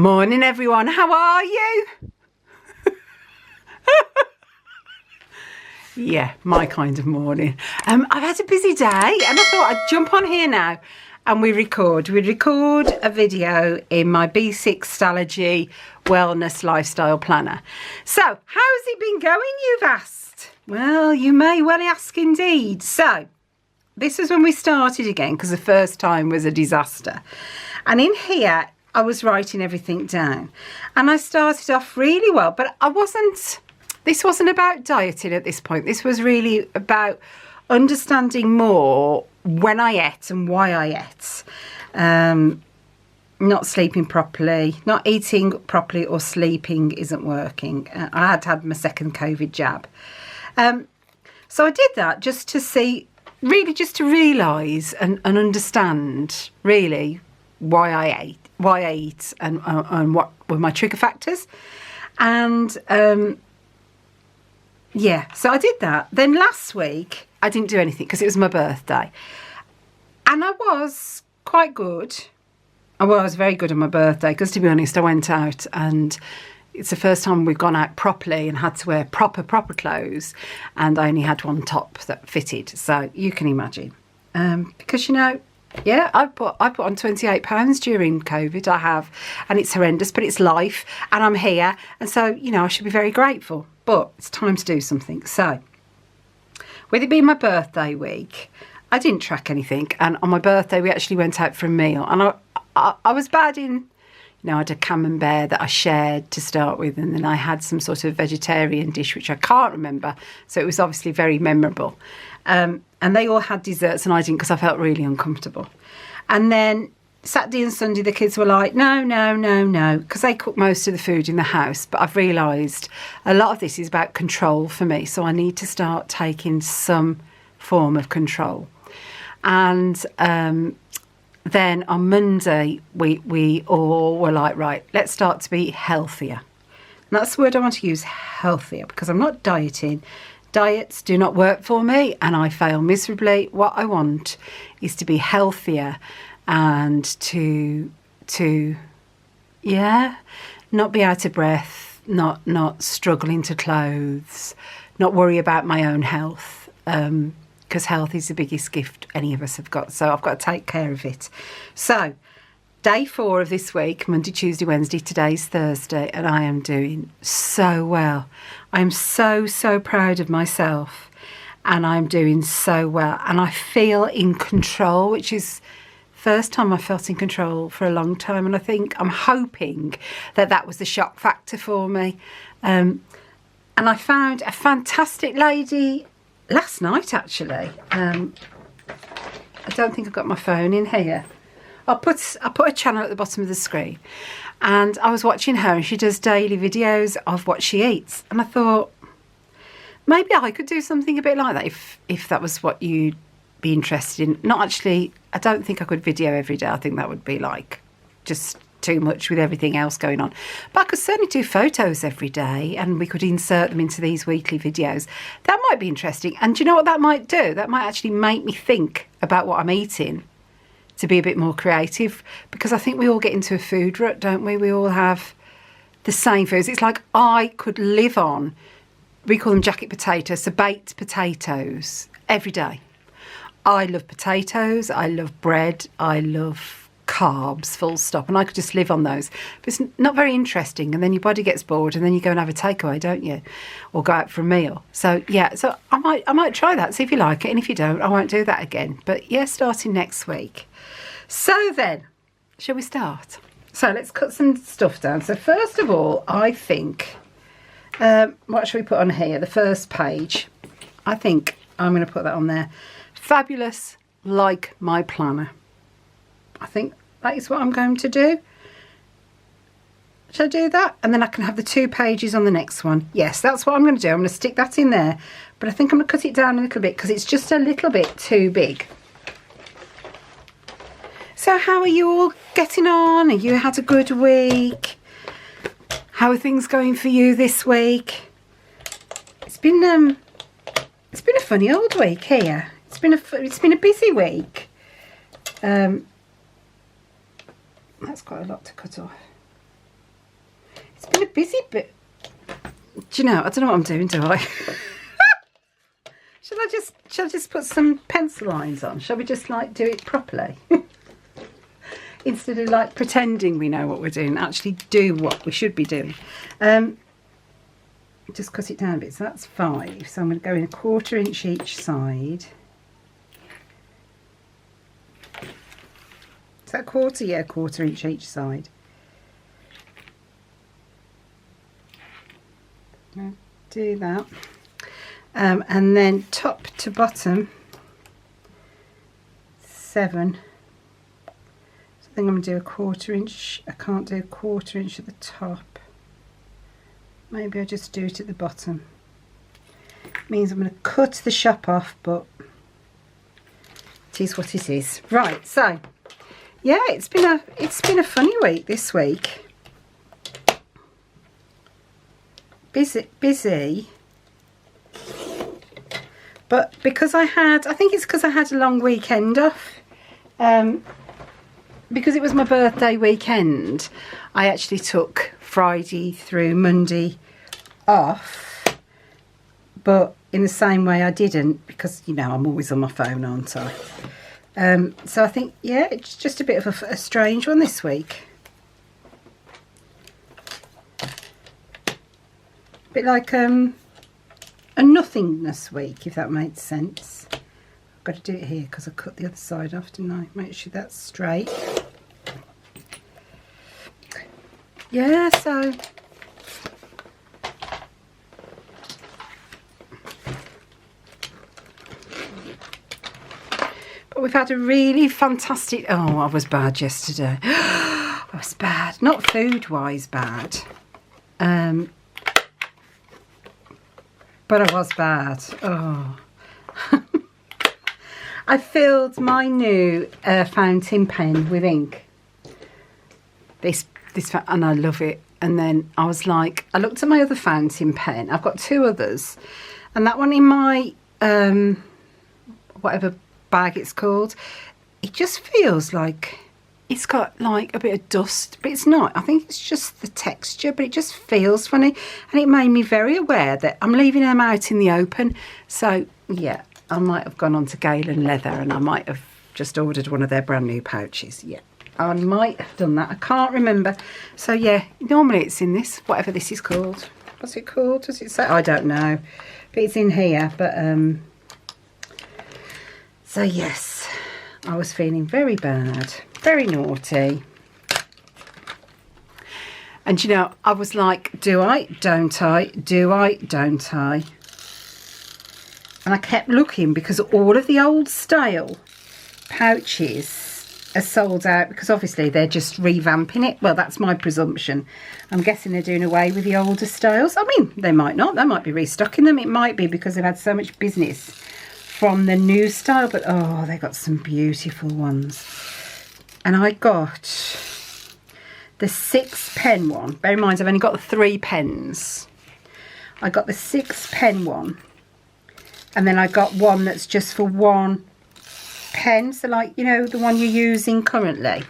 Morning everyone, how are you? Yeah, my kind of morning. I've had a busy day and I thought I'd jump on here now and we record a video in my B6 Stalogy Wellness Lifestyle Planner. So, how's it been going, you've asked? Well, you may well ask indeed. So, this is when we started again because the first time was a disaster. And in here, I was writing everything down. And I started off really well, but this wasn't about dieting at this point. This was really about understanding more when I ate and why I ate. Not sleeping properly, not eating properly or sleeping isn't working. I had my second COVID jab. So I did that just to see, really just to realise and understand really why I ate and what were my trigger factors. And yeah, so I did that. Then last week, I didn't do anything because it was my birthday. And I was quite good. I was very good on my birthday because, to be honest, I went out and it's the first time we've gone out properly and had to wear proper clothes. And I only had one top that fitted. So you can imagine. Because, you know, yeah, I put on 28 pounds during COVID. I have. And it's horrendous, but it's life. And I'm here. And so, you know, I should be very grateful. But it's time to do something. So, with it being my birthday week, I didn't track anything. And on my birthday, we actually went out for a meal. And I was bad in, you know, I had a camembert that I shared to start with. And then I had some sort of vegetarian dish, which I can't remember. So it was obviously very memorable. And they all had desserts and I didn't because I felt really uncomfortable. And then Saturday and Sunday, the kids were like, no, because they cook most of the food in the house. But I've realised a lot of this is about control for me. So I need to start taking some form of control. And then on Monday, we all were like, right, let's start to be healthier. And that's the word I want to use, healthier, because I'm not dieting. Diets do not work for me and I fail miserably. What I want is to be healthier and to not be out of breath, not struggling to clothes, not worry about my own health, because health is the biggest gift any of us have got, so I've got to take care of it. So day 4 of this week, Monday, Tuesday, Wednesday, today's Thursday, and I am doing so well. I'm so proud of myself and I'm doing so well and I feel in control, which is first time I felt in control for a long time, and I think I'm hoping that was the shock factor for me. And I found a fantastic lady last night, actually. I don't think I've got my phone in here. I put a channel at the bottom of the screen, and I was watching her, and she does daily videos of what she eats, and I thought maybe I could do something a bit like that if that was what you'd be interested in. Not actually, I don't think I could video every day. I think that would be like just too much with everything else going on. But I could certainly do photos every day and we could insert them into these weekly videos. That might be interesting. And do you know what that might do? That might actually make me think about what I'm eating to be a bit more creative, because I think we all get into a food rut, don't we? We all have the same foods. It's like I could live on, we call them jacket potatoes, so baked potatoes every day. I love potatoes, I love bread, I love carbs, full stop, and I could just live on those. But it's not very interesting, and then your body gets bored, and then you go and have a takeaway, don't you? Or go out for a meal. So yeah, so I might try that, see if you like it, and if you don't, I won't do that again. But yeah, starting next week. So then, shall we start? So let's cut some stuff down. So first of all, I think, what shall we put on here? The first page. I think I'm going to put that on there. Fabulous, like my planner. I think that is what I'm going to do. Shall I do that? And then I can have the 2 pages on the next one. Yes, that's what I'm going to do. I'm going to stick that in there. But I think I'm going to cut it down a little bit because it's just a little bit too big. So how are you all getting on? Have you had a good week? How are things going for you this week? It's been a funny old week here. It's been a busy week. That's quite a lot to cut off. busy, but do you know, I don't know what I'm doing, do I? Shall I just put some pencil lines on? Shall we just like do it properly? Instead of like pretending we know what we're doing, actually do what we should be doing. Just cut it down a bit, so that's 5. So I'm going to go in 1/4 inch each side. Is that 1/4? Yeah, 1/4 inch each side. Do that. And then top to bottom 7. So I think I'm going to do 1/4 inch. I can't do 1/4 inch at the top. Maybe I'll just do it at the bottom. Means I'm going to cut the shop off, but it is what it is. Right, so yeah, it's been a funny week this week. Busy. But because I think it's because I had a long weekend off. Because it was my birthday weekend, I actually took Friday through Monday off. But in the same way I didn't, because, you know, I'm always on my phone, aren't I? So I think, yeah, it's just a bit of a strange one this week. A bit like a nothingness week, if that makes sense. I've got to do it here because I cut the other side off, didn't I? Make sure that's straight. Yeah, so but we've had a really fantastic, oh, I was bad yesterday. I was bad, not food wise bad, but I was bad. Oh. I filled my new fountain pen with ink. This and I love it. And then I was like, I looked at my other fountain pen. I've got 2 others, and that one in my whatever bag it's called, it just feels like it's got like a bit of dust, but it's not. I think it's just the texture, but it just feels funny, and it made me very aware that I'm leaving them out in the open. So yeah, I might have gone on to Galen Leather and I might have just ordered one of their brand new pouches. Yeah, I might have done that. I can't remember. So yeah, normally it's in this, whatever this is called. What's it called? Does it say? I don't know. But it's in here. But so yes, I was feeling very bad, very naughty. And you know, I was like, do I? Don't I? Do I? Don't I? And I kept looking because all of the old style pouches are sold out, because obviously they're just revamping it. Well, that's my presumption. I'm guessing they're doing away with the older styles. I mean, they might not. They might be restocking them. It might be because they've had so much business from the new style. But oh, they got some beautiful ones. And I got the 6 pen one. Bear in mind, I've only got the 3 pens. I got the 6 pen one. And then I got one that's just for 1 pen, so like, you know, the one you're using currently.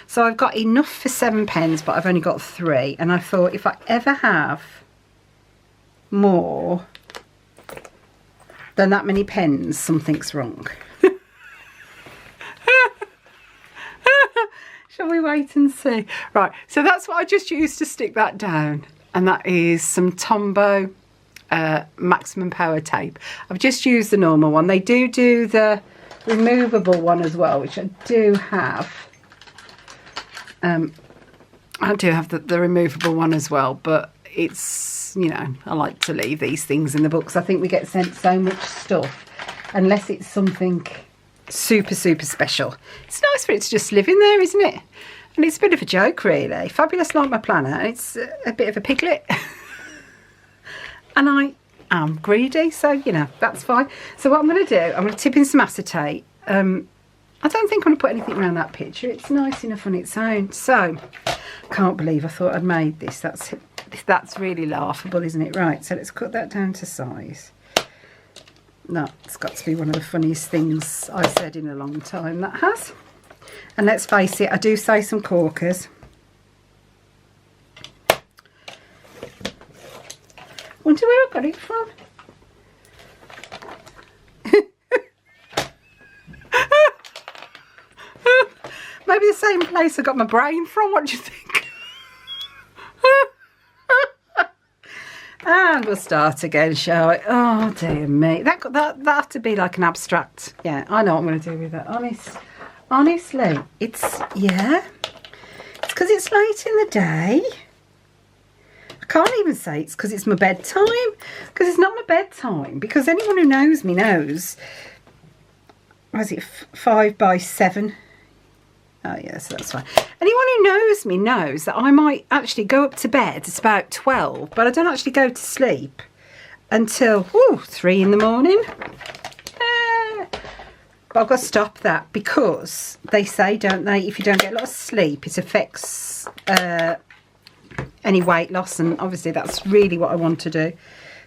So I've got enough for 7 pens, but I've only got 3. And I thought, if I ever have more than that many pens, something's wrong. Shall we wait and see? Right, so that's what I just used to stick that down, and that is some Tombow maximum power tape. I've just used the normal one. They do the removable one as well, which I do have. I do have the removable one as well, but it's, you know, I like to leave these things in the books. I think we get sent so much stuff, unless it's something super special. It's nice for it to just live in there, isn't it? And it's a bit of a joke, really. Fabulous like my planner. It's a bit of a piglet. And I am greedy, so, you know, that's fine. So what I'm going to do, I'm going to tip in some acetate. I don't think I'm going to put anything around that picture. It's nice enough on its own. So, can't believe I thought I'd made this. That's really laughable, isn't it? Right, so let's cut that down to size. No, it's got to be one of the funniest things I've said in a long time, that has. And let's face it, I do say some corkers. Wonder where I got it from. Maybe the same place I got my brain from. What do you think? And we'll start again, shall we? Oh dear me. That have to be like an abstract. Yeah, I know what I'm going to do with that. Honestly, it's, yeah. It's because it's late in the day. I can't even say it's because it's my bedtime. Because it's not my bedtime. Because anyone who knows me knows. Was it 5 by 7? Oh yeah, so that's fine. Anyone who knows me knows that I might actually go up to bed. It's about 12, but I don't actually go to sleep until 3 in the morning. But I've got to stop that because they say, don't they, if you don't get a lot of sleep, it affects any weight loss, and obviously that's really what I want to do.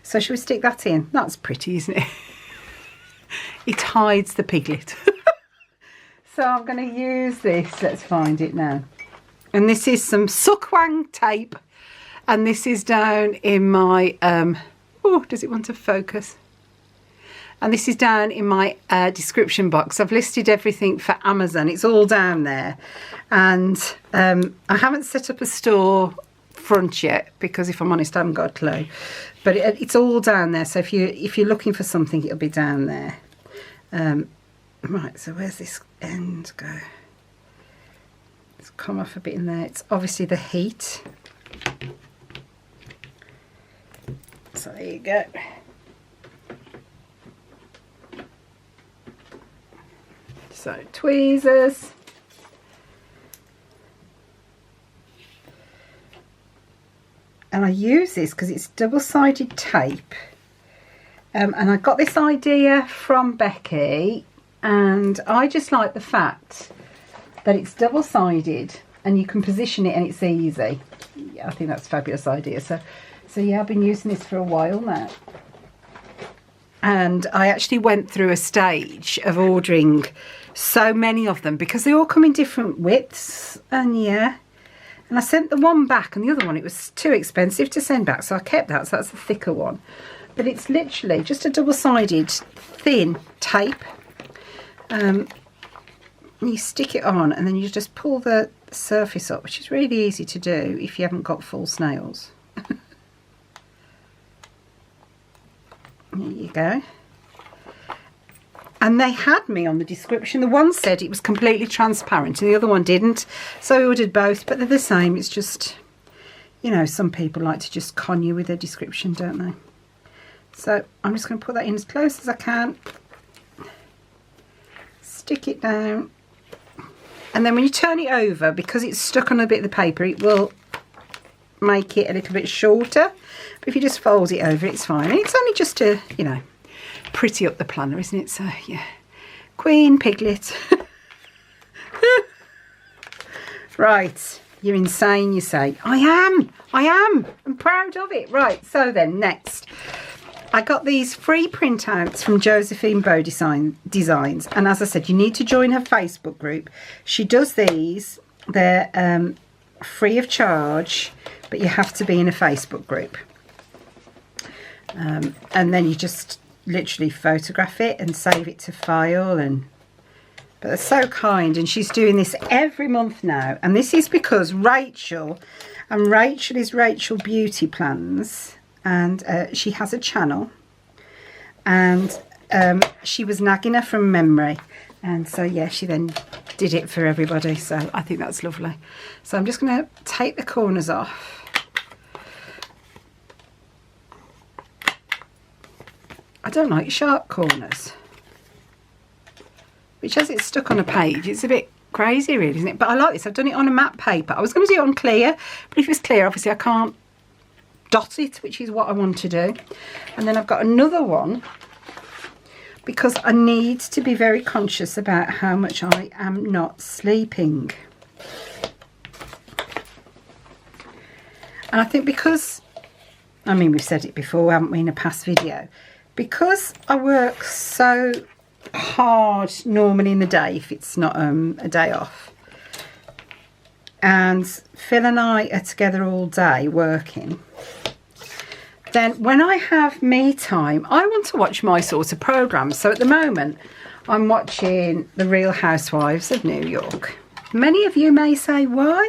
So shall we stick that in? That's pretty, isn't it? It hides the piglet. So I'm going to use this. Let's find it now. And this is some Sukwang tape. And this is down in my... oh, does it want to focus? And this is down in my description box. I've listed everything for Amazon. It's all down there. And I haven't set up a store front yet because, if I'm honest, I haven't got a clue. But it's all down there. So if you're looking for something, it'll be down there. Right, so where's this end go? It's come off a bit in there. It's obviously the heat. So there you go. So tweezers. And I use this because it's double-sided tape. And I got this idea from Becky. And I just like the fact that it's double-sided and you can position it and it's easy. Yeah, I think that's a fabulous idea. So yeah, I've been using this for a while now. And I actually went through a stage of ordering so many of them because they all come in different widths. And yeah, and I sent the one back, and the other one, it was too expensive to send back. So I kept that, so that's the thicker one. But it's literally just a double-sided thin tape. You stick it on and then you just pull the surface up, which is really easy to do if you haven't got false nails. There you go. And they had me on the description. The one said it was completely transparent and the other one didn't. So I ordered both, but they're the same. It's just, you know, some people like to just con you with their description, don't they? So I'm just going to put that in as close as I can. Stick it down, and then when you turn it over, because it's stuck on a bit of the paper, it will make it a little bit shorter. But if you just fold it over, it's fine. And it's only just to, you know, pretty up the planner, isn't it? So yeah, Queen Piglet. Right, you're insane, you say. I am. I'm proud of it. Right, so then next, I got these free printouts from Josephine Bow Designs, and as I said, you need to join her Facebook group. She does these. They're free of charge, but you have to be in a Facebook group. And then you just literally photograph it and save it to file. But they're so kind, and she's doing this every month now. And this is because Rachel is Rachel Beauty Plans. And she has a channel, and she was nagging her from memory, and so yeah, she then did it for everybody. So I think that's lovely. So I'm just going to take the corners off. I don't like sharp corners, which, as it's stuck on a page, it's a bit crazy really, isn't it? But I like this. I've done it on a matte paper. I was going to do it on clear, but if it's clear, obviously I can't dot it, which is what I want to do. And then I've got another one because I need to be very conscious about how much I am not sleeping. And I think because, I mean, we've said it before, haven't we, in a past video, because I work so hard normally in the day if it's not a day off, and Phil and I are together all day working. Then when I have me time, I want to watch my sort of programmes. So at the moment, I'm watching The Real Housewives of New York. Many of you may say, why?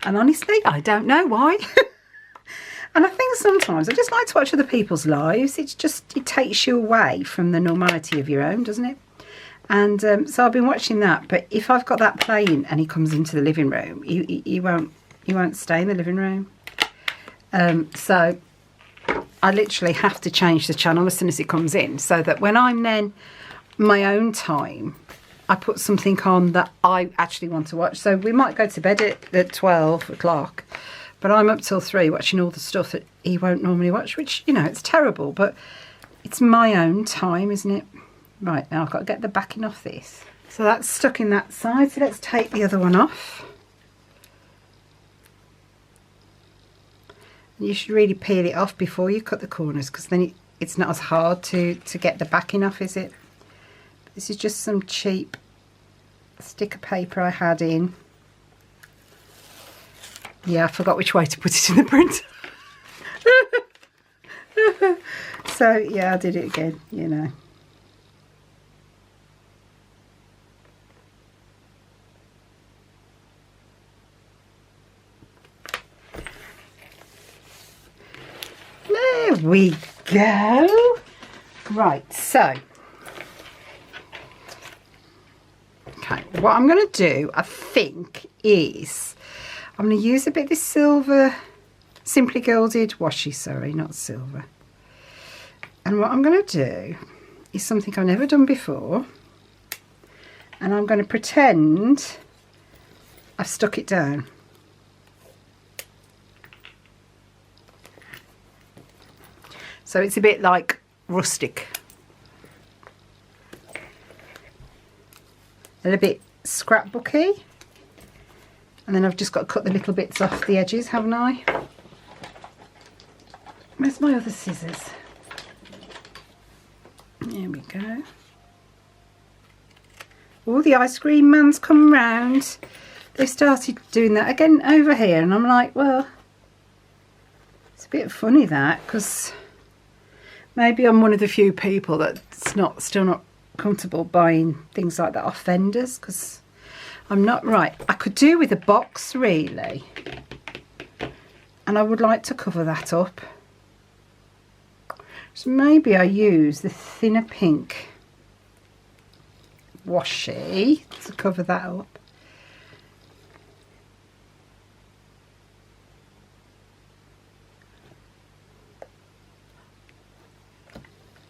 And honestly, I don't know why. And I think sometimes I just like to watch other people's lives. It takes you away from the normality of your own, doesn't it? And so I've been watching that. But if I've got that playing and he comes into the living room, he won't stay in the living room. So I literally have to change the channel as soon as it comes in, so that when I'm then my own time, I put something on that I actually want to watch. So we might go to bed at 12 o'clock, but I'm up till 3 watching all the stuff that he won't normally watch, which, you know, it's terrible, but it's my own time, isn't it? Right, now I've got to get the backing off this. So that's stuck in that side, so let's take the other one off. You should really peel it off before you cut the corners, because then it's not as hard to get the backing off, is it? This is just some cheap sticker paper I had in. Yeah, I forgot which way to put it in the printer. So, yeah, I did it again, you know. There we go. Right, so okay, what I'm going to do, I think, is I'm going to use a bit of this silver Simply Gilded washi, sorry, not silver. And what I'm going to do is something I've never done before, and I'm going to pretend I've stuck it down. So it's a bit like rustic. A little bit scrapbooky. And then I've just got to cut the little bits off the edges, haven't I? Where's my other scissors? There we go. All the ice cream man's come round. They started doing that again over here, and I'm like, well, it's a bit funny that, because maybe I'm one of the few people that's still not comfortable buying things like that off vendors, because I'm not right. I could do with a box, really, and I would like to cover that up. So maybe I use the thinner pink washi to cover that up.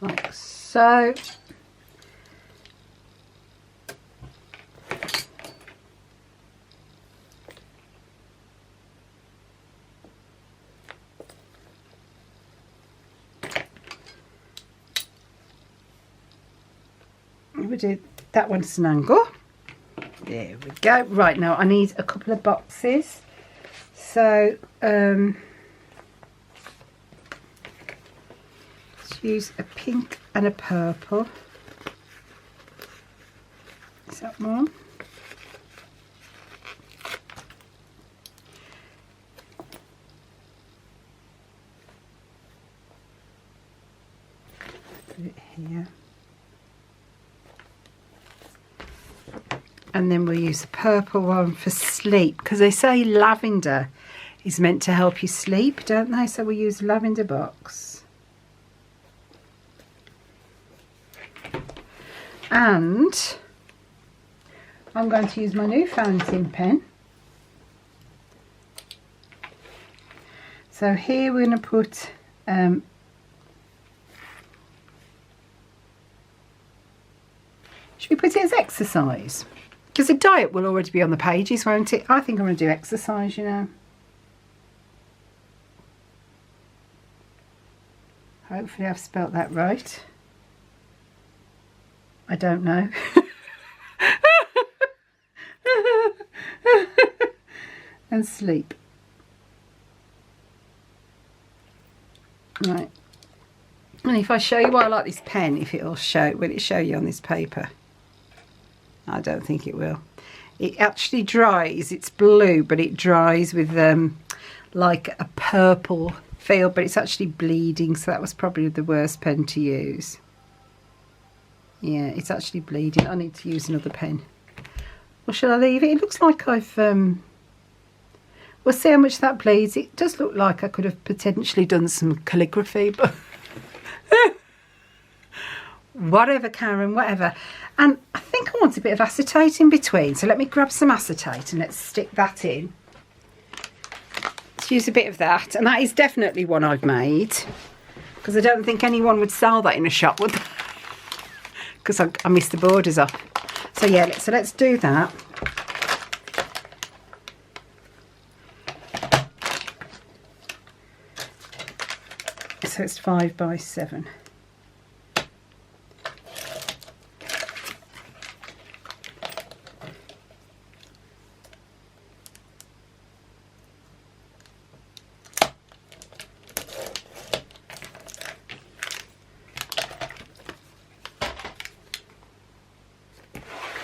Like so. We do that one's an angle. There we go. Right, now I need a couple of boxes. So let's use a pink and a purple. Is that one? Put it here. And then we'll use the purple one for sleep, because they say lavender is meant to help you sleep, don't they? So we'll use lavender box. And I'm going to use my new fountain pen. So here we're going to put should we put it as exercise? Because the diet will already be on the pages, won't it? I think I'm going to do exercise, you know. Hopefully I've spelt that right. I don't know. And sleep. Right. And if I show you why I like this pen, will it show you on this paper? I don't think it will. It actually dries. It's blue, but it dries with like a purple feel, but it's actually bleeding, so that was probably the worst pen to use. Yeah, it's actually bleeding. I need to use another pen. Or shall I leave it? It looks like I've we'll see how much that bleeds. It does look like I could have potentially done some calligraphy, but whatever, Karen, whatever. And I think I want a bit of acetate in between, so let me grab some acetate and let's stick that in. Let's use a bit of that, and that is definitely one I've made, because I don't think anyone would sell that in a shop, would they? Because I missed the borders off. So yeah, so let's do that. So it's 5 by 7.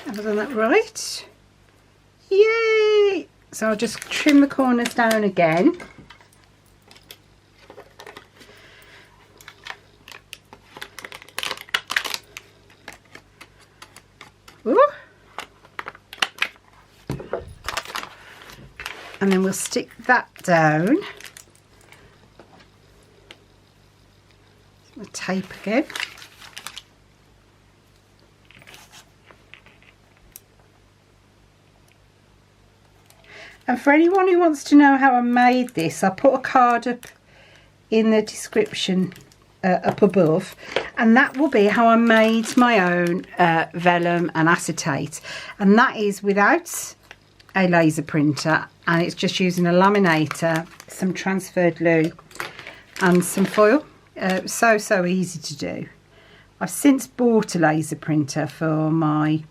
Have I done that right? Yay! So I'll just trim the corners down again. Ooh. And then we'll stick that down. We'll tape again. And for anyone who wants to know how I made this, I'll put a card up in the description up above, and that will be how I made my own vellum and acetate, and that is without a laser printer, and it's just using a laminator, some transfer glue and some foil. So easy to do. I've since bought a laser printer for my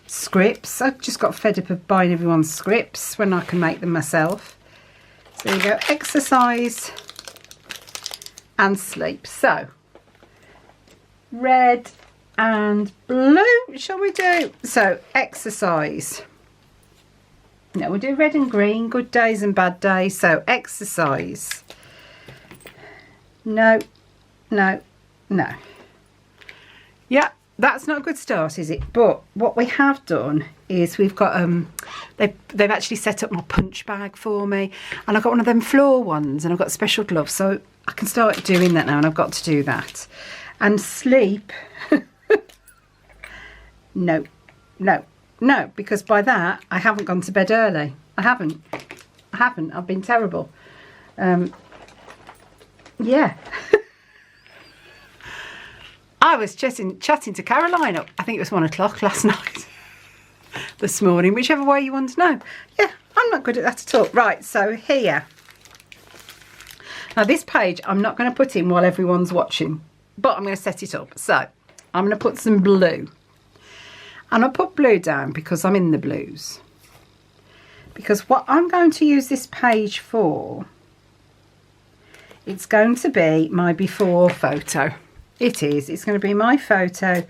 scripts. I just got fed up of buying everyone's scripts when I can make them myself. So there you go, exercise and sleep. So red and blue, shall we do? So exercise. No, we'll do red and green, good days and bad days. So exercise. No, no, no. Yeah. That's not a good start, is it? But what we have done is we've got they've actually set up my punch bag for me, and I've got one of them floor ones, and I've got special gloves, so I can start doing that now, and I've got to do that. And sleep. No, no, no, because by that I haven't gone to bed early. I haven't. I've been terrible. Yeah. I was chatting to Caroline, I think it was 1 o'clock last night, this morning, whichever way you want to know. Yeah, I'm not good at that at all. Right, so here. Now this page I'm not going to put in while everyone's watching, but I'm going to set it up. So I'm going to put some blue. And I'll put blue down because I'm in the blues. Because what I'm going to use this page for, it's going to be my before photo. It is. It's going to be my photo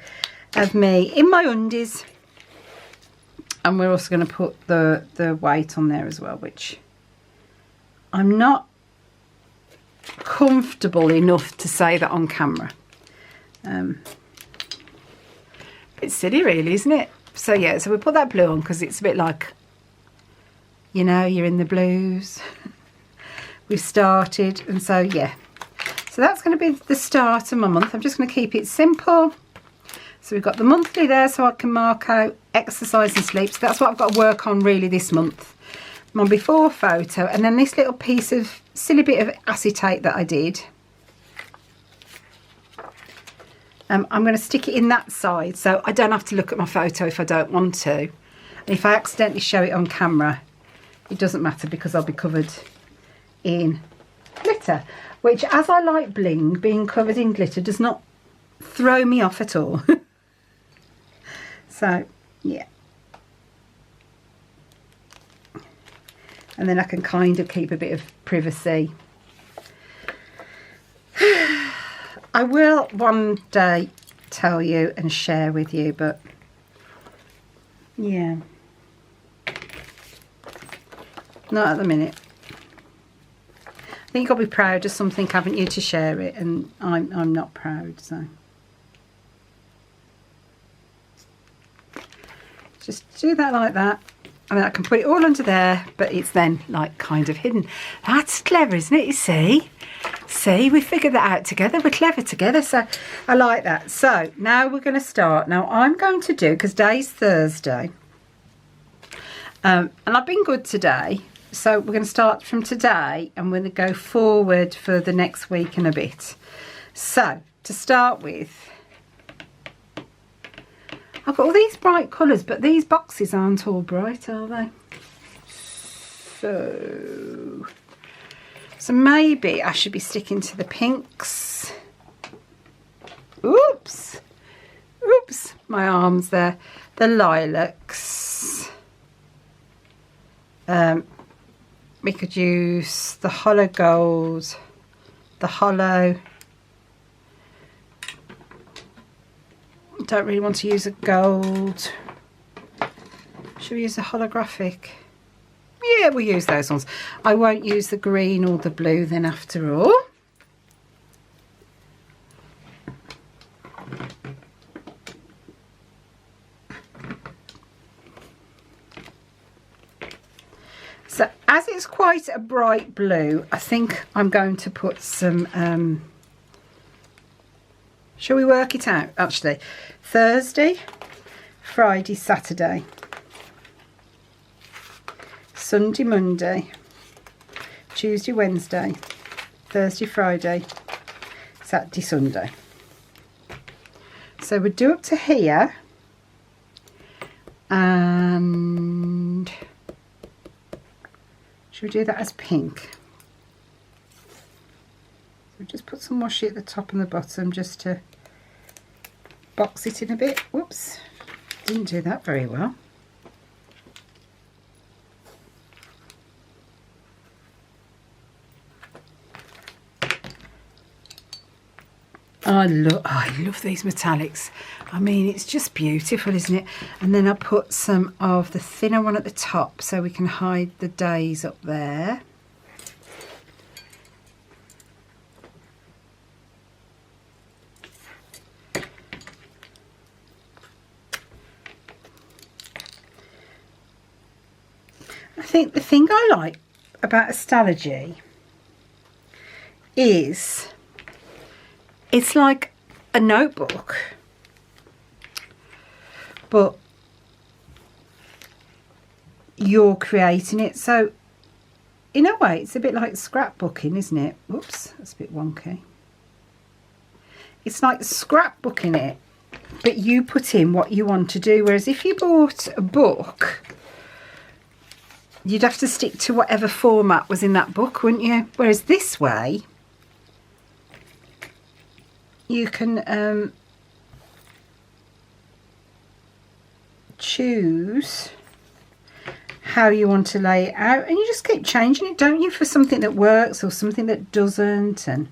of me in my undies. And we're also going to put the weight on there as well, which I'm not comfortable enough to say that on camera. It's silly really, isn't it? So yeah, so we put that blue on because it's a bit like, you know, you're in the blues. We've started, and so yeah. So that's going to be the start of my month. I'm just going to keep it simple. So we've got the monthly there, so I can mark out exercise and sleep. So that's what I've got to work on really this month. My before photo, and then this little piece of silly bit of acetate that I did. I'm going to stick it in that side, so I don't have to look at my photo if I don't want to. And if I accidentally show it on camera, it doesn't matter because I'll be covered in glitter. Which, as I like bling, being covered in glitter does not throw me off at all. So, yeah. And then I can kind of keep a bit of privacy. I will one day tell you and share with you, but Not at the minute. I think you've got to be proud of something, haven't you, to share it, and I'm not proud, so. Just do that like that. I mean, I can put it all under there, but it's then like kind of hidden. That's clever, isn't it? You see? See, we figured that out together. We're clever together, so I like that. So now we're going to start. Now I'm going to do, because today's Thursday, and I've been good today, so we're going to start from today and we're going to go forward for the next week and a bit. So to start with, I've got all these bright colours, but these boxes aren't all bright, are they? So maybe I should be sticking to the pinks. Oops. Oops, my arms there. The lilacs. We could use the hollow gold, the hollow. Don't really want to use a gold. Should we use a holographic? Yeah, we'll use those ones. I won't use the green or the blue then after all. So as it's quite a bright blue, I think I'm going to put some shall we work it out? Actually, Thursday, Friday, Saturday, Sunday, Monday, Tuesday, Wednesday, Thursday, Friday, Saturday, Sunday. So we'll do up to here, and should we do that as pink? We'll just put some washi at the top and the bottom just to box it in a bit. Whoops, didn't do that very well. I love these metallics. I mean, it's just beautiful, isn't it? And then I put some of the thinner one at the top so we can hide the days up there. I think the thing I like about a Stalogy is it's like a notebook, but you're creating it. So in a way, it's a bit like scrapbooking, isn't it? Whoops, that's a bit wonky. It's like scrapbooking it, but you put in what you want to do. Whereas if you bought a book, you'd have to stick to whatever format was in that book, wouldn't you? Whereas this way, you can choose how you want to lay it out, and you just keep changing it, don't you, for something that works or something that doesn't. And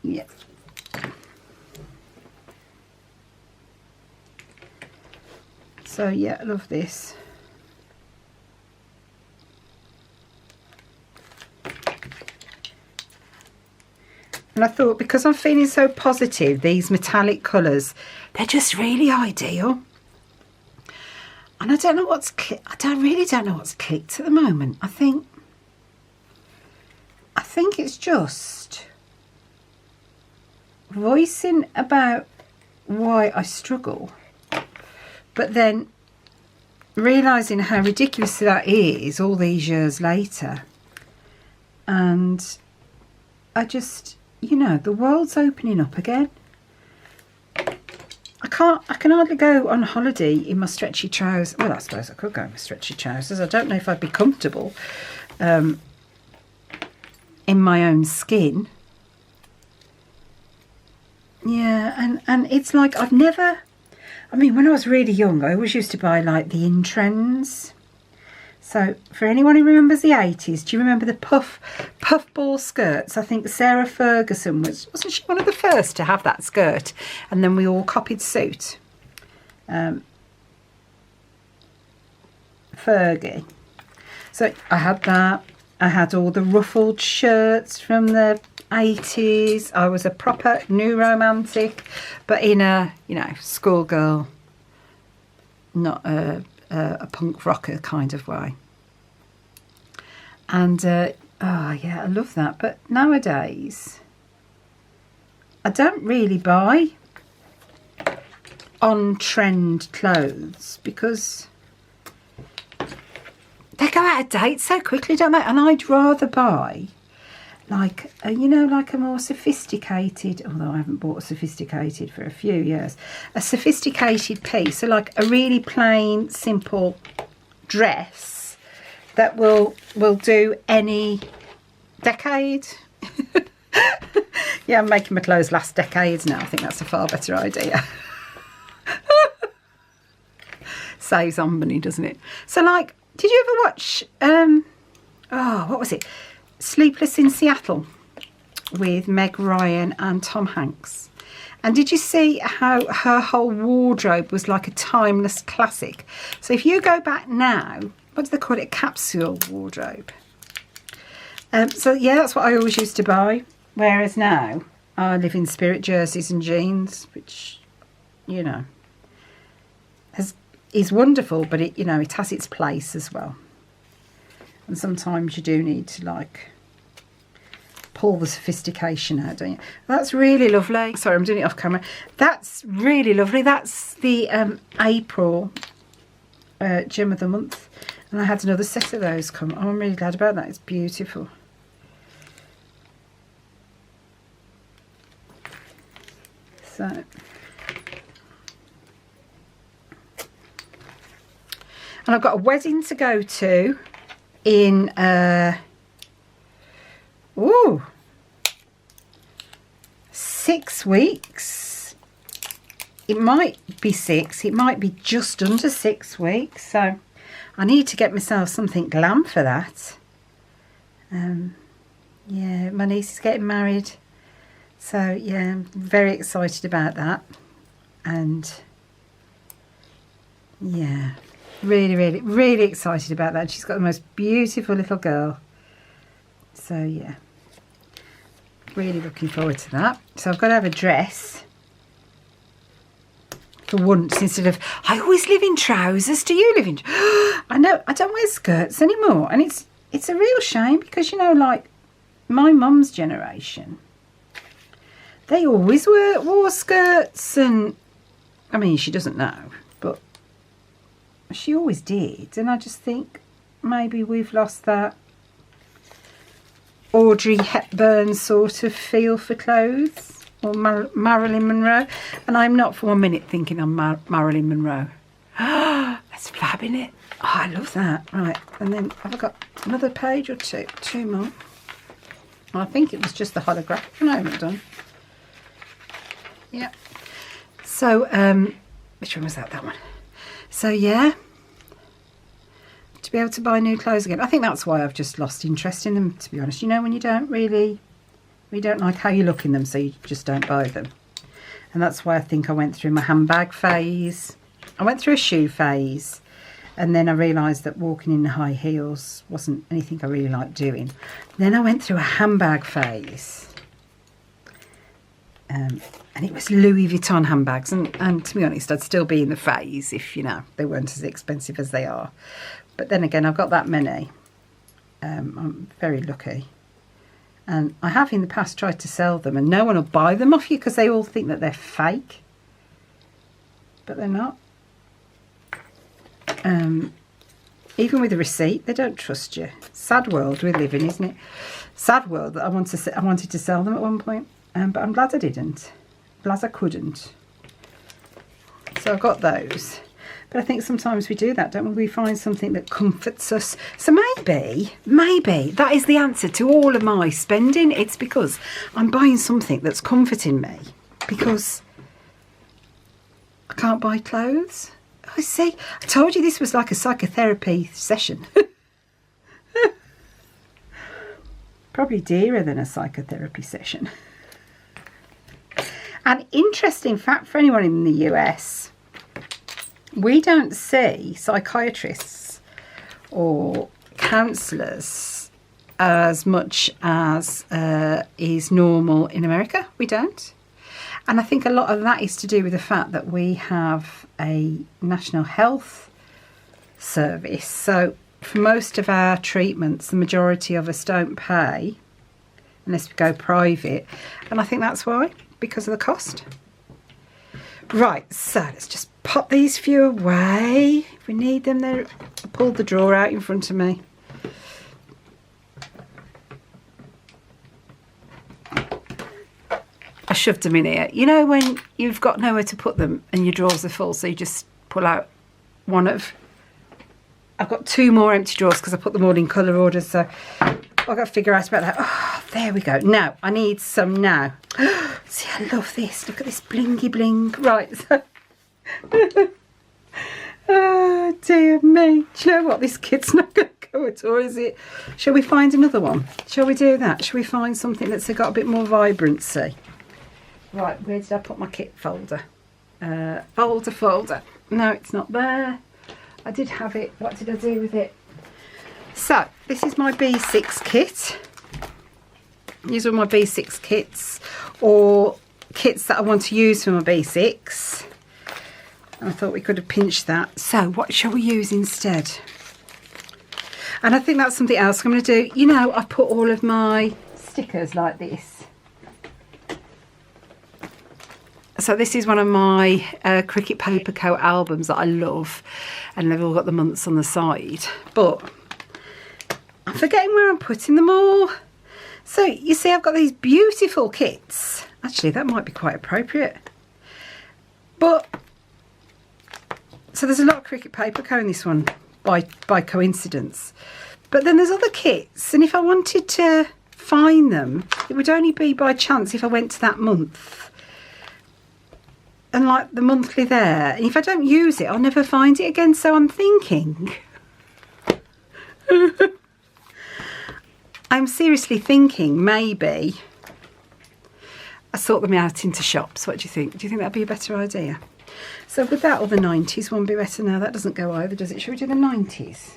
yeah, so yeah, I love this. And I thought, because I'm feeling so positive, these metallic colours, they're just really ideal. And I don't know what's really don't know what's clicked at the moment. I think it's just voicing about why I struggle, but then realising how ridiculous that is all these years later. And I just, you know, the world's opening up again. I can hardly go on holiday in my stretchy trousers. Well, I suppose I could go in my stretchy trousers. I don't know if I'd be comfortable in my own skin. Yeah, and it's like I've never, I mean, when I was really young, I always used to buy like the in trends. So for anyone who remembers the 80s, do you remember the puffball skirts? I think Sarah Ferguson wasn't she one of the first to have that skirt? And then we all copied suit. Fergie. So I had that. I had all the ruffled shirts from the 80s. I was a proper new romantic, but in a, you know, schoolgirl, not a punk rocker kind of way. And oh yeah, I love that. But nowadays I don't really buy on trend clothes because they go out of date so quickly, don't they? And I'd rather buy like you know, like a more sophisticated, although I haven't bought a sophisticated for a few years, a sophisticated piece, so like a really plain simple dress that will do any decade. Yeah, I'm making my clothes last decades now. I think that's a far better idea. Saves on money, doesn't it? So like, did you ever watch oh, what was it, Sleepless in Seattle with Meg Ryan and Tom Hanks? And did you see how her whole wardrobe was like a timeless classic? So if you go back now, what do they call it, a capsule wardrobe? So yeah, that's what I always used to buy. Whereas now I live in spirit jerseys and jeans, which, you know, is wonderful, but it, you know, it has its place as well. And sometimes you do need to like pull the sophistication out, don't you? That's really lovely. Sorry, I'm doing it off camera. That's really lovely. That's the April gem of the month, and I had another set of those come. Oh, I'm really glad about that. It's beautiful. So, and I've got a wedding to go to in ooh, 6 weeks. It might be 6, it might be just under 6 weeks, so I need to get myself something glam for that. Yeah, my niece is getting married, so yeah, I'm very excited about that. And yeah, really excited about that. She's got the most beautiful little girl, so yeah, really looking forward to that. So I've got to have a dress for once, instead of, I always live in trousers. Do you live in I know, I don't wear skirts anymore, and it's a real shame, because, you know, like my mum's generation, they always wore skirts, and I mean, she doesn't know, but she always did. And I just think maybe we've lost that Audrey Hepburn sort of feel for clothes, or Marilyn Monroe. And I'm not for 1 minute thinking I'm Marilyn Monroe. That's fab, isn't it? Oh, I love that. Right, and then have I got another page or two more? I think it was just the holographic one I haven't done. Yeah. So, which one was that? That one. So yeah, to be able to buy new clothes again. I think that's why I've just lost interest in them, to be honest. You know, when you don't like how you look in them, so you just don't buy them. And that's why I think I went through my handbag phase. I went through a shoe phase, and then I realised that walking in high heels wasn't anything I really liked doing. Then I went through a handbag phase. And it was Louis Vuitton handbags, and to be honest, I'd still be in the phase if, you know, they weren't as expensive as they are. But then again, I've got that many. I'm very lucky. And I have in the past tried to sell them, and no one will buy them off you because they all think that they're fake. But they're not. Even with a receipt, they don't trust you. Sad world we live in, isn't it? Sad world that I wanted to sell them at one point, but I'm glad I didn't. Glad I couldn't. So I've got those. But I think sometimes we do that, don't we? We find something that comforts us. So maybe that is the answer to all of my spending. It's because I'm buying something that's comforting me, because I can't buy clothes. I see. I told you this was like a psychotherapy session. Probably dearer than a psychotherapy session. An interesting fact for anyone in the US, we don't see psychiatrists or counsellors as much as is normal in America. We don't. And I think a lot of that is to do with the fact that we have a national health service. So for most of our treatments, the majority of us don't pay unless we go private. And I think that's why, because of the cost. Right, so let's just pop these few away. If we need them, I pulled the drawer out in front of me. I shoved them in here. You know when you've got nowhere to put them and your drawers are full, so you just pull out one of... I've got 2 more empty drawers because I put them all in colour orders, so I've got to figure out about that. Oh, there we go. Now, I need some now. See, I love this. Look at this blingy bling. Right, so... Oh, dear me. Do you know what? This kit's not going to go at all, is it? Shall we find another one? Shall we do that? Shall we find something that's got a bit more vibrancy? Right, where did I put my kit folder? Folder. No, it's not there. I did have it. What did I do with it? So, this is my B6 kit. These are my B6 kits, or kits that I want to use for my B6. I thought we could have pinched that. So, what shall we use instead? And I think that's something else I'm going to do. You know, I've put all of my stickers like this. So this is one of my Cricut Paper Co albums that I love, and they've all got the months on the side, but I'm forgetting where I'm putting them all. So you see, I've got these beautiful kits. Actually, that might be quite appropriate. But so there's a lot of Cricut Paper Co in this one by coincidence, but then there's other kits, and if I wanted to find them, it would only be by chance if I went to that month. And like the monthly there, and if I don't use it, I'll never find it again. So I'm thinking, I'm seriously thinking maybe I sort them out into shops. What do you think? Do you think that'd be a better idea? So would that or the 90s one be better? Now that doesn't go either, does it? Should we do the 90s?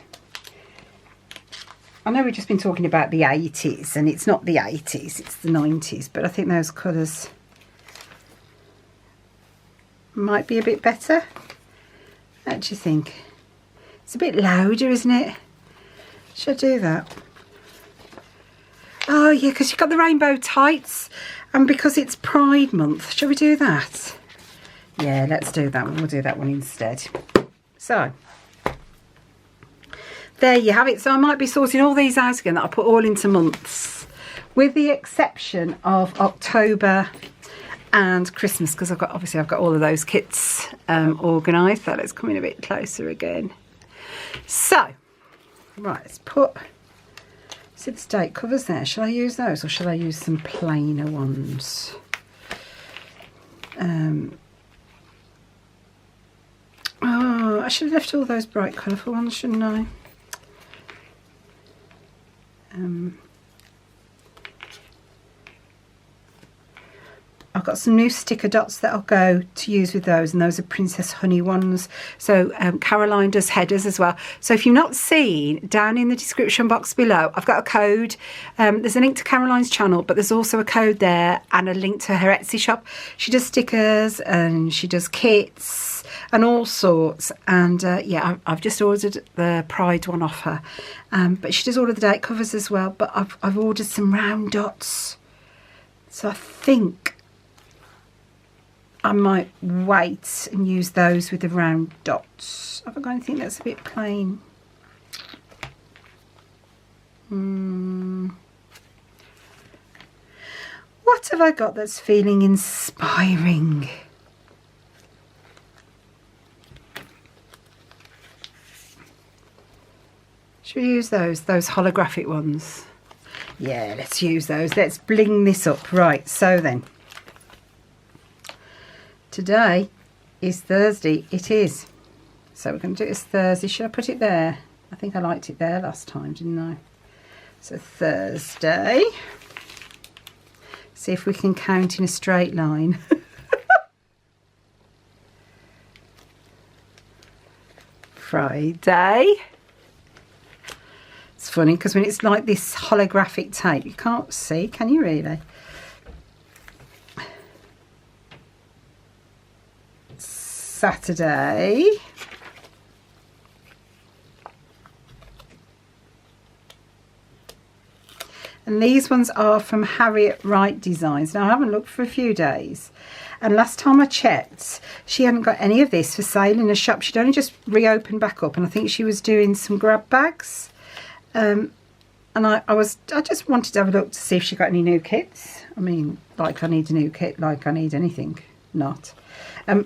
I know we've just been talking about the 80s, and it's not the 80s, it's the 90s, but I think those colours might be a bit better. What do you think? It's a bit louder, isn't it? Should I do that? Oh yeah, because you've got the rainbow tights, and because it's Pride month, shall we do that? Yeah, let's do that one. We'll do that one instead. So there you have it. So I might be sorting all these out again, that I put all into months, with the exception of October and Christmas, because I've got all of those kits organised. So let's come in a bit closer again. So right, let's put, see the date covers there. Shall I use those, or shall I use some plainer ones? Oh, I should have left all those bright colourful ones, shouldn't I? I've got some new sticker dots that I'll go to use with those, and those are Princess Honey ones. So Caroline does headers as well. So if you've not seen, down in the description box below, I've got a code. There's a link to Caroline's channel, but there's also a code there and a link to her Etsy shop. She does stickers and she does kits and all sorts. And yeah, I've just ordered the Pride one off her. But she does all of the date covers as well. But I've ordered some round dots. So I think I might wait and use those with the round dots. Have I got anything that's a bit plain? What have I got that's feeling inspiring? Should we use those holographic ones? Yeah, let's use those. Let's bling this up. Right, so then. Today is Thursday. It is. So we're going to do it as Thursday. Should I put it there? I think I liked it there last time, didn't I? So Thursday. See if we can count in a straight line. Friday. It's funny because when it's like this holographic tape, you can't see, can you really? Saturday. And these ones are from Harriet Wright Designs. Now, I haven't looked for a few days. And last time I checked, she hadn't got any of this for sale in a shop. She'd only just reopened back up. And I think she was doing some grab bags. And I just wanted to have a look to see if she got any new kits. I mean, like I need a new kit, like I need anything. Not.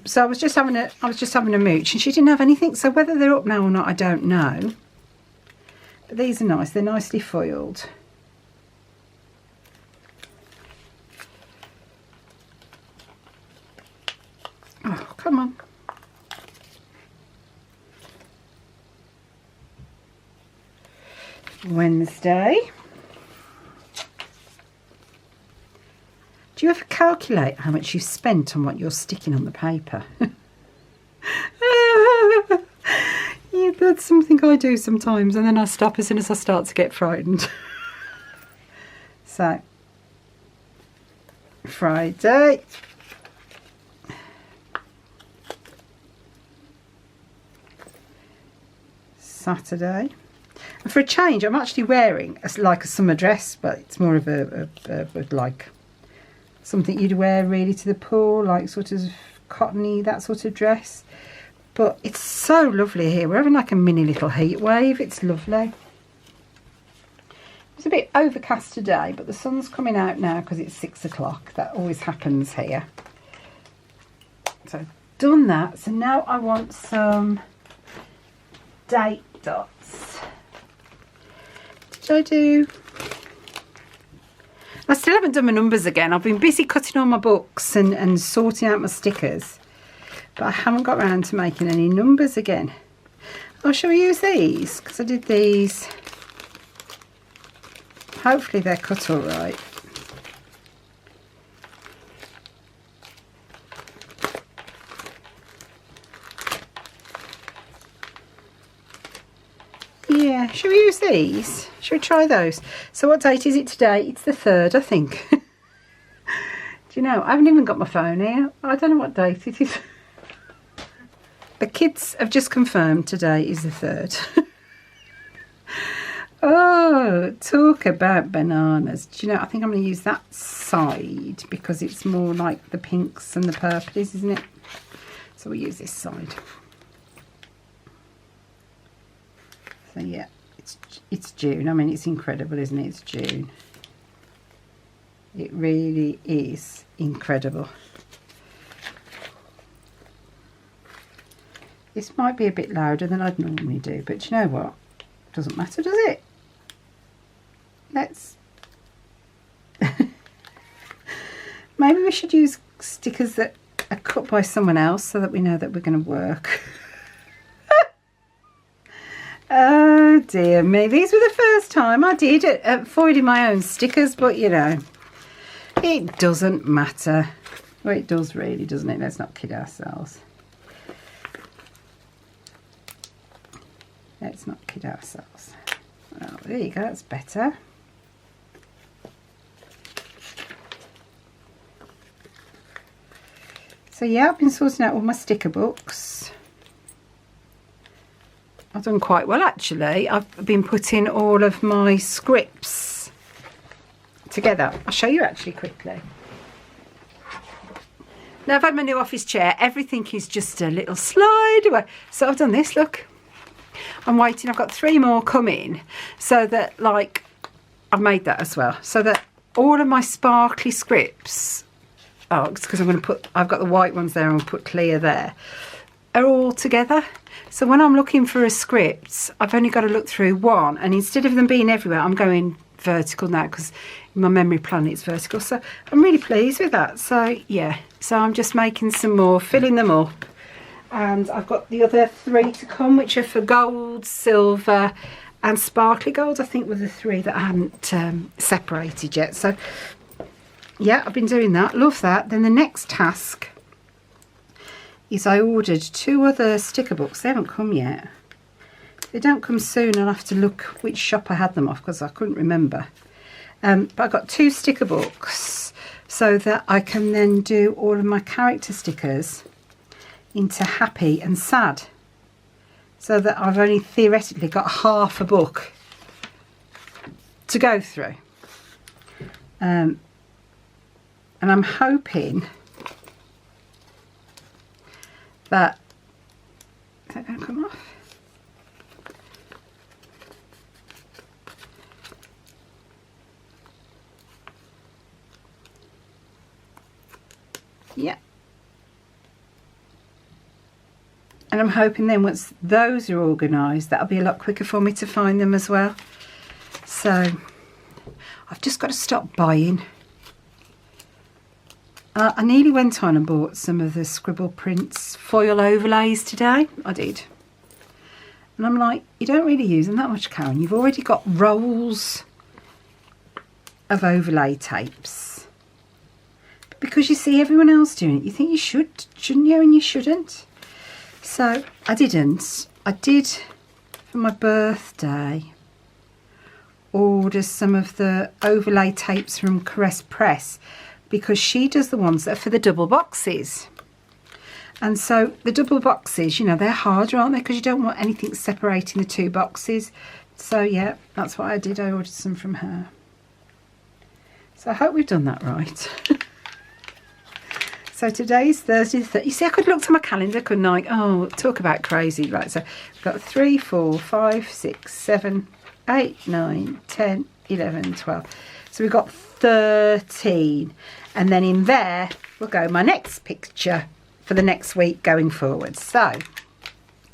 So I was just having a mooch, and she didn't have anything. So whether they're up now or not, I don't know. But these are nice. They're nicely foiled. Oh, come on. Wednesday. Do you ever calculate how much you've spent on what you're sticking on the paper? Yeah, that's something I do sometimes, and then I stop as soon as I start to get frightened. So, Friday. Saturday. And for a change, I'm actually wearing like a summer dress, but it's more of a like something you'd wear really to the pool, like sort of cottony, that sort of dress. But it's so lovely here. We're having like a mini little heat wave. It's lovely. It's a bit overcast today, but the sun's coming out now because it's 6 o'clock. That always happens here. So I've done that. So now I want some date dots. Did I do? I still haven't done my numbers again. I've been busy cutting all my books and sorting out my stickers, but I haven't got around to making any numbers again. Oh, shall we use these? Because I did these. Hopefully they're cut all right. Yeah, shall we use these? Shall we try those? So what date is it today? It's the 3rd, I think. Do you know, I haven't even got my phone here. I don't know what date it is. The kids have just confirmed today is the 3rd. Oh, talk about bananas. Do you know, I think I'm going to use that side because it's more like the pinks and the purples, isn't it? So we'll use this side. So yeah, it's June. I mean, it's incredible, isn't it? It's June. It really is incredible. This might be a bit louder than I'd normally do, but do you know what? Doesn't matter, does it? Let's... Maybe we should use stickers that are cut by someone else so that we know that we're going to work. Oh dear me, these were the first time I did it, foiling my own stickers, but you know, it doesn't matter. Well, it does really, doesn't it? Let's not kid ourselves. Let's not kid ourselves. Oh, there you go, that's better. So yeah, I've been sorting out all my sticker books. I've done quite well actually. I've been putting all of my scripts together. I'll show you actually quickly. Now I've had my new office chair. Everything is just a little slide away. So I've done this, look. I'm waiting, I've got 3 more coming. So that, like, I've made that as well. So that all of my sparkly scripts, oh, it's because I'm going to put, I've got the white ones there and I'll put clear there, are all together. So when I'm looking for a script, I've only got to look through one, and instead of them being everywhere, I'm going vertical now because in my memory plan it's vertical. So I'm really pleased with that. So yeah, so I'm just making some more, filling them up, and I've got the other 3 to come, which are for gold, silver and sparkly gold. I think were the 3 that I hadn't separated yet. So yeah, I've been doing that, love that. Then the next task is I ordered 2 other sticker books. They haven't come yet. they don't come soon, I'll have to look which shop I had them off because I couldn't remember. But I got 2 sticker books so that I can then do all of my character stickers into happy and sad, so that I've only theoretically got half a book to go through. And I'm hoping that, is that going to come off? Yeah. And I'm hoping then once those are organised, that'll be a lot quicker for me to find them as well. So I've just got to stop buying. I nearly went on and bought some of the Scribble Prints foil overlays today. I did. And I'm like, you don't really use them that much, Karen. You've already got rolls of overlay tapes. But because you see everyone else doing it, you think you should, shouldn't you? And you shouldn't. So I didn't. I did, for my birthday, order some of the overlay tapes from Caress Press, because she does the ones that are for the double boxes. And so the double boxes, you know, they're harder, aren't they? Because you don't want anything separating the 2 boxes. So yeah, that's what I did. I ordered some from her. So I hope we've done that right. So today's Thursday. You see, I could look to my calendar, couldn't I? Oh, talk about crazy. Right, so we've got 3, 4, 5, 6, 7, 8, 9, 10, 11, 12. So we've got 13. And then in there will go my next picture for the next week going forward. So,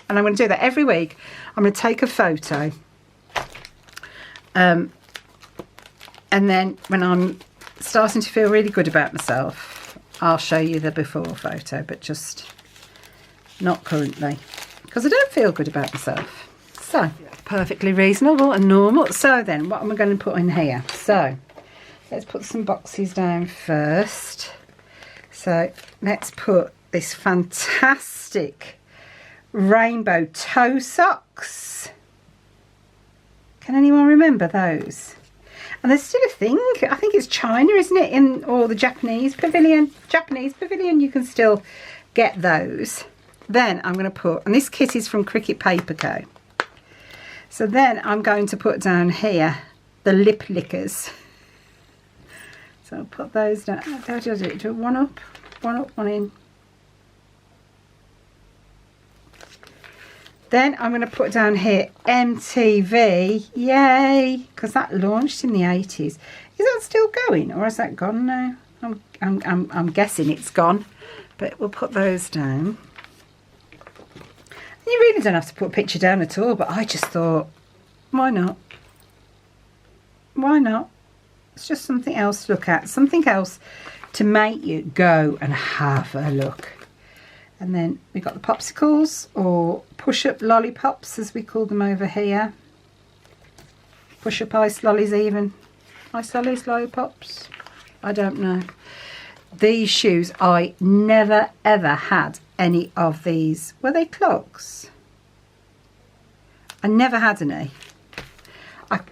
and I'm going to do that every week. I'm going to take a photo. And then when I'm starting to feel really good about myself, I'll show you the before photo, but just not currently, because I don't feel good about myself. So, perfectly reasonable and normal. So then, what am I going to put in here? So, let's put some boxes down first. So, let's put this fantastic rainbow toe socks. Can anyone remember those? And there's still a thing, I think it's China, isn't it, in or the Japanese pavilion, you can still get those. Then I'm going to put, and this kit is from Cricket Paper Co. So then I'm going to put down here the lip lickers. So I'll put those down. How do I do it? Do it one up, one in. Then I'm going to put down here MTV, yay, because that launched in the 80s. Is that still going, or has that gone now? I'm guessing it's gone, but we'll put those down. You really don't have to put a picture down at all, but I just thought, why not? Why not? It's just something else to look at, something else to make you go and have a look. And then we've got the popsicles, or push-up lollipops as we call them over here. Push-up ice lollies even. Ice lollies, lollipops? I don't know. These shoes, I never ever had any of these. Were they clogs? I never had any.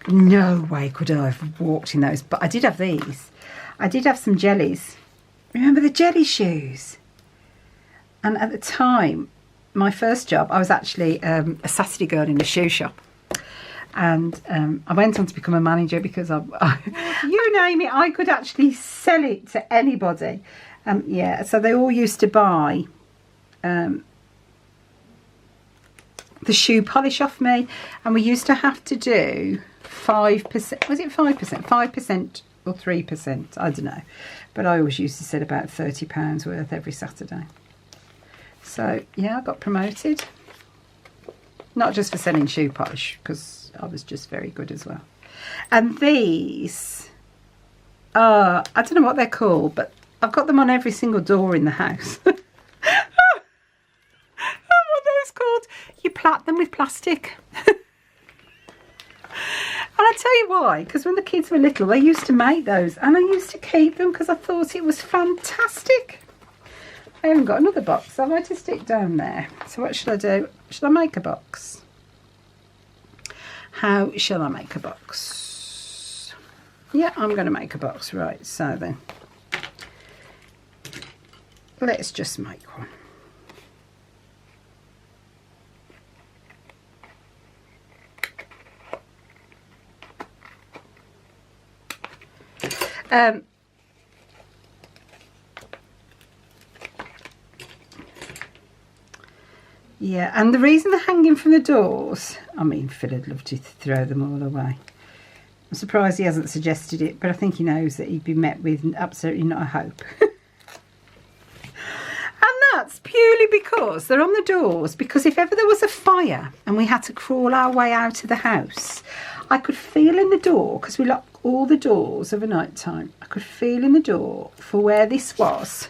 No way could I have walked in those, but I did have these. I did have some jellies. Remember the jelly shoes? And at the time, my first job, I was actually a Saturday girl in a shoe shop. And I went on to become a manager because you name it, I could actually sell it to anybody. Yeah, so they all used to buy the shoe polish off me. And we used to have to do 5%, was it 5%? 5% or 3%, I don't know. But I always used to sell about £30 worth every Saturday. So, yeah, I got promoted. Not just for selling shoe polish, because I was just very good as well. And these, I don't know what they're called, but I've got them on every single door in the house. What are those called? You plait them with plastic. And I tell you why, because when the kids were little, they used to make those, and I used to keep them because I thought it was fantastic. I haven't got another box, so I might just stick down there. So what should I do? Should I make a box? How shall I make a box? Yeah, I'm going to make a box. Right, so then let's just make one. Yeah, and the reason they're hanging from the doors, I mean, Phil would love to throw them all away. I'm surprised he hasn't suggested it, but I think he knows that he'd be met with absolutely not a hope. And that's purely because they're on the doors, because if ever there was a fire and we had to crawl our way out of the house, I could feel in the door, because we lock all the doors of a night time, I could feel in the door for where this was.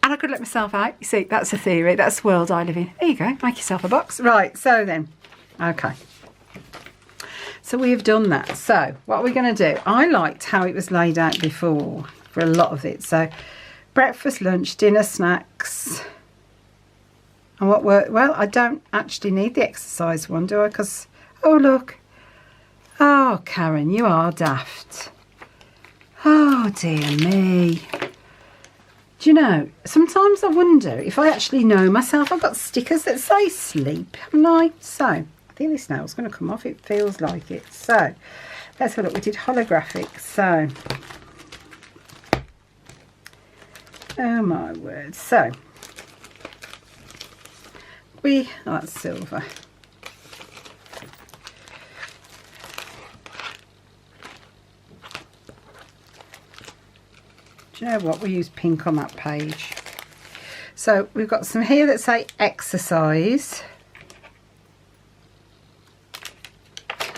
And I could let myself out. You see, that's a theory. That's the world I live in. There you go. Make yourself a box. Right, so then. Okay. So we have done that. So what are we going to do? I liked how it was laid out before for a lot of it. So breakfast, lunch, dinner, snacks. And what were... Well, I don't actually need the exercise one, do I? Because... Oh, look. Oh, Karen, you are daft. Oh, dear me. Do you know, sometimes I wonder if I actually know myself. I've got stickers that say sleep, haven't I? So, I think this nail's going to come off. It feels like it. So, let's have a look. We did holographic. So, oh my word. So, oh, that's silver. You know what, we use pink on that page. So we've got some here that say exercise.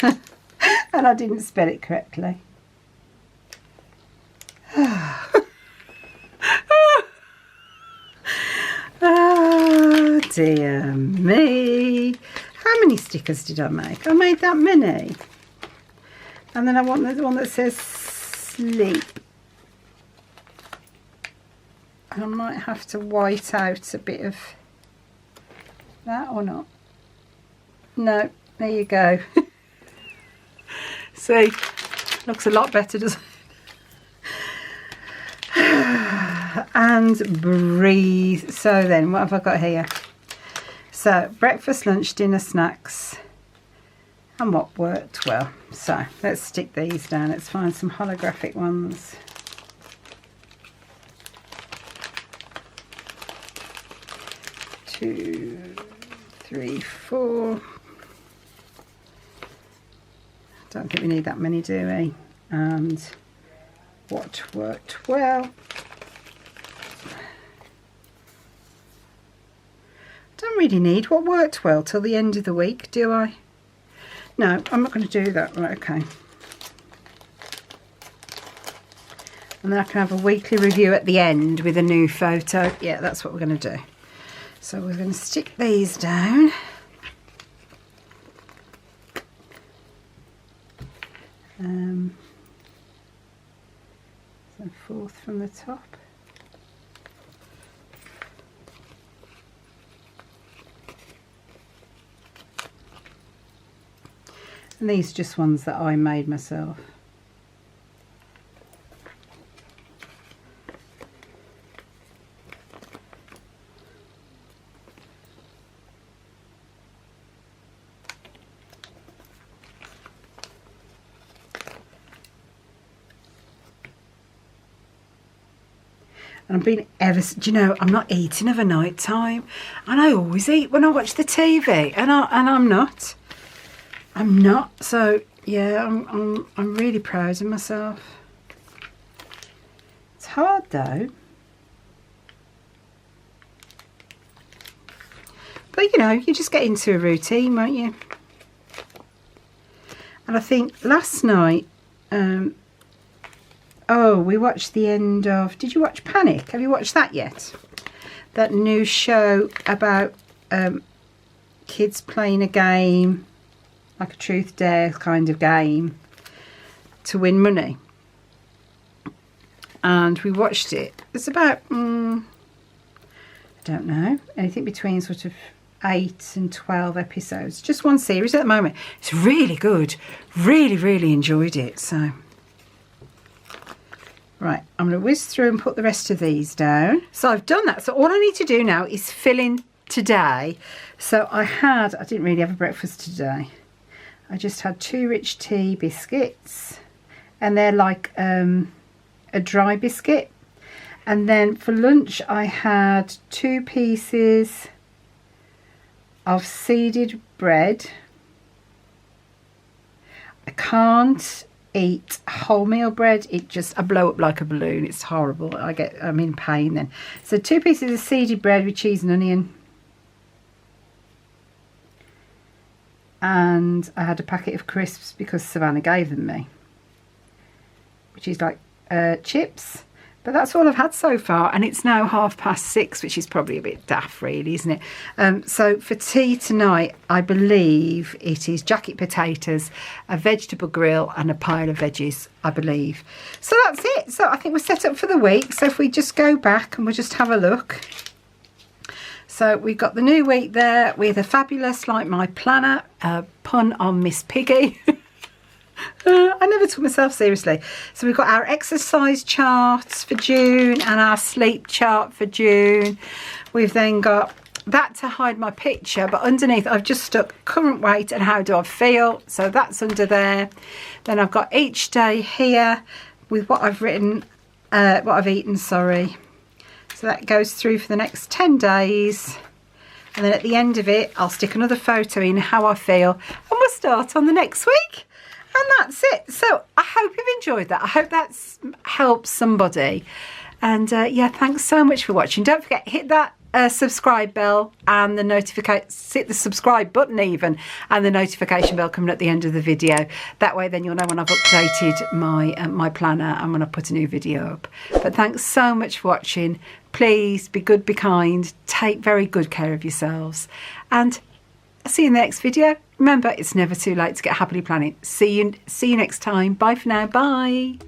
And I didn't spell it correctly. Oh dear me. How many stickers did I make? I made that many. And then I want the one that says sleep. I might have to white out a bit of that or not. No, there you go. See, looks a lot better, doesn't it? And breathe. So then, what have I got here? So, breakfast, lunch, dinner, snacks. And what worked well. So, let's stick these down. Let's find some holographic ones. 2, 3, 4. Don't think we need that many, do we? And what worked well. Don't really need what worked well till the end of the week, do I? No, I'm not going to do that. Right, okay. And then I can have a weekly review at the end with a new photo. Yeah, that's what we're going to do. So we're going to stick these down. So 4th from the top. And these are just ones that I made myself. And I've been do you know, I'm not eating of a night time, and I always eat when I watch the TV, and I'm not. So yeah, I'm really proud of myself. It's hard though, but you know, you just get into a routine, won't you? And I think last night, oh, we watched the end of... Did you watch Panic? Have you watched that yet? That new show about kids playing a game, like a truth dare kind of game, to win money. And we watched it. It's about, I don't know, anything between sort of 8 and 12 episodes. Just one series at the moment. It's really good. Really, really enjoyed it. So, right, I'm going to whiz through and put the rest of these down. So I've done that. So all I need to do now is fill in today. So I didn't really have a breakfast today. I just had 2 rich tea biscuits, and they're like a dry biscuit. And then for lunch I had 2 pieces of seeded bread. I can't eat wholemeal bread. I blow up like a balloon. It's horrible. I'm in pain then. So 2 pieces of seeded bread with cheese and onion. And I had a packet of crisps because Savannah gave them me, which is like chips. But that's all I've had so far, and it's now 6:30, which is probably a bit daft really, isn't it? So for tea tonight, I believe it is jacket potatoes, a vegetable grill and a pile of veggies, I believe. So that's it. So I think we're set up for the week. So if we just go back and we'll just have a look. So we've got the new week there with a fabulous Like My Planner, pun on Miss Piggy. I never took myself seriously. So we've got our exercise charts for June and our sleep chart for June. We've then got that to hide my picture, but underneath I've just stuck current weight and how do I feel. So that's under there. Then I've got each day here with what I've written, what I've eaten, sorry. So that goes through for the next 10 days. And then at the end of it, I'll stick another photo in how I feel, and we'll start on the next week. And that's it. So I hope you've enjoyed that. I hope that's helped somebody. And yeah, thanks so much for watching. Don't forget, hit that subscribe bell and the notification, hit the subscribe button even, and the notification bell coming at the end of the video. That way then you'll know when I've updated my planner and when I put a new video up. But thanks so much for watching. Please be good, be kind, take very good care of yourselves, and I'll see you in the next video. Remember, it's never too late to get happily planning. See you next time. Bye for now. Bye.